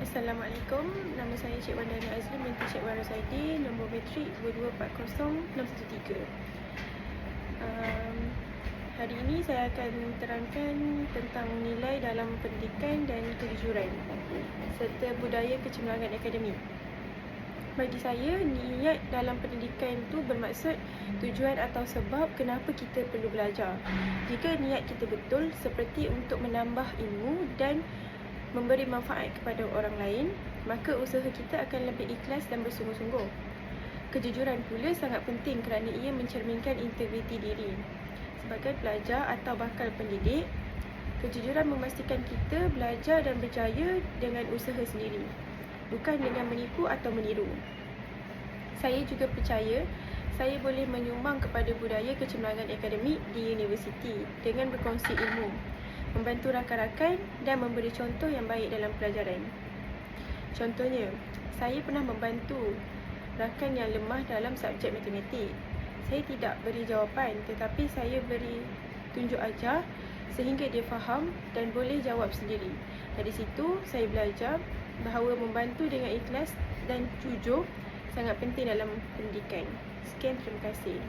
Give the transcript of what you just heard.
Assalamualaikum, nama saya Cik Wandani Azli binti Cik Waras ID, nombor matrik 2240613. Hari ini saya akan terangkan tentang nilai dalam pendidikan dan kejujuran serta budaya kecemerlangan akademik. Bagi saya, niat dalam pendidikan itu bermaksud tujuan atau sebab kenapa kita perlu belajar. Jika niat kita betul seperti untuk menambah ilmu dan memberi manfaat kepada orang lain, maka usaha kita akan lebih ikhlas dan bersungguh-sungguh. Kejujuran pula sangat penting kerana ia mencerminkan integriti diri. Sebagai pelajar atau bakal pendidik, kejujuran memastikan kita belajar dan berjaya dengan usaha sendiri, bukan dengan menipu atau meniru. Saya juga percaya saya boleh menyumbang kepada budaya kecemerlangan akademik di universiti dengan berkongsi ilmu, membantu rakan-rakan dan memberi contoh yang baik dalam pelajaran. Contohnya, saya pernah membantu rakan yang lemah dalam subjek matematik. Saya tidak beri jawapan, tetapi saya beri tunjuk ajar sehingga dia faham dan boleh jawab sendiri. Dari situ, saya belajar bahawa membantu dengan ikhlas dan jujur sangat penting dalam pendidikan. Sekian, terima kasih.